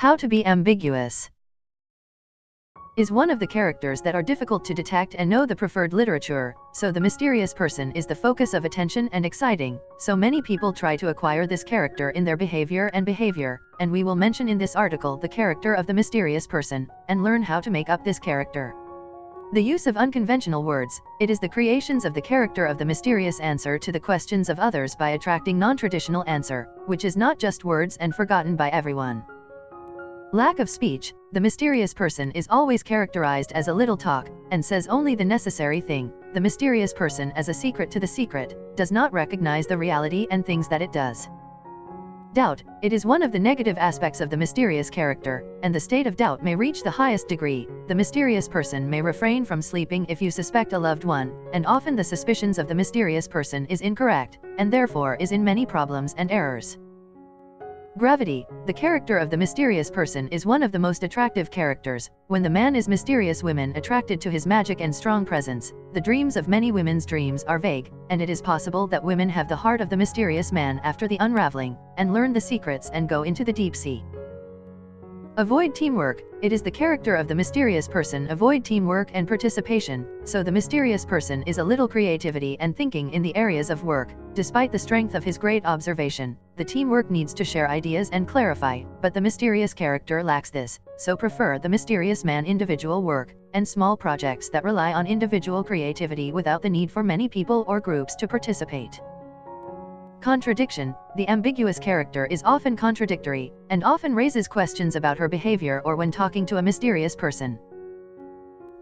How to be ambiguous is one of the characters that are difficult to detect and know the preferred literature, so the mysterious person is the focus of attention and exciting, so many people try to acquire this character in their behavior, and we will mention in this article the character of the mysterious person, and learn how to make up this character. The use of unconventional words, it is the creations of the character of the mysterious answer to the questions of others by attracting non-traditional answer, which is not just words and forgotten by everyone. Lack of speech, the mysterious person is always characterized as a little talk, and says only the necessary thing. The mysterious person as a secret to the secret, does not recognize the reality and things that it does. Doubt, it is one of the negative aspects of the mysterious character, and the state of doubt may reach the highest degree. The mysterious person may refrain from sleeping if you suspect a loved one, and often the suspicions of the mysterious person is incorrect, and therefore is in many problems and errors. Gravity, the character of the mysterious person is one of the most attractive characters. When the man is mysterious, women attracted to his magic and strong presence. The dreams of many women's dreams are vague, and it is possible that women have the heart of the mysterious man after the unraveling, and learn the secrets and go into the deep sea. Avoid teamwork, it is the character of the mysterious person avoid teamwork and participation, so the mysterious person is a little creativity and thinking in the areas of work. Despite the strength of his great observation, the teamwork needs to share ideas and clarify, but the mysterious character lacks this, so prefer the mysterious man individual work, and small projects that rely on individual creativity without the need for many people or groups to participate. Contradiction, the ambiguous character is often contradictory, and often raises questions about her behavior or when talking to a mysterious person.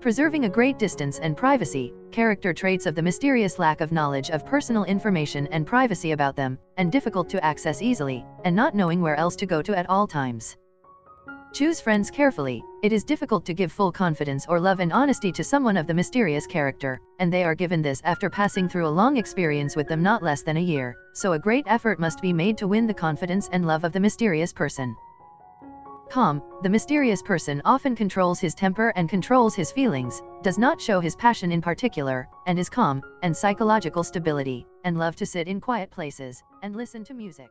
Preserving a great distance and privacy, character traits of the mysterious lack of knowledge of personal information and privacy about them, and difficult to access easily, and not knowing where else to go to at all times. Choose friends carefully, it is difficult to give full confidence or love and honesty to someone of the mysterious character, and they are given this after passing through a long experience with them not less than a year, so a great effort must be made to win the confidence and love of the mysterious person. Calm, the mysterious person often controls his temper and controls his feelings, does not show his passion in particular, and is calm, and psychological stability, and love to sit in quiet places, and listen to music.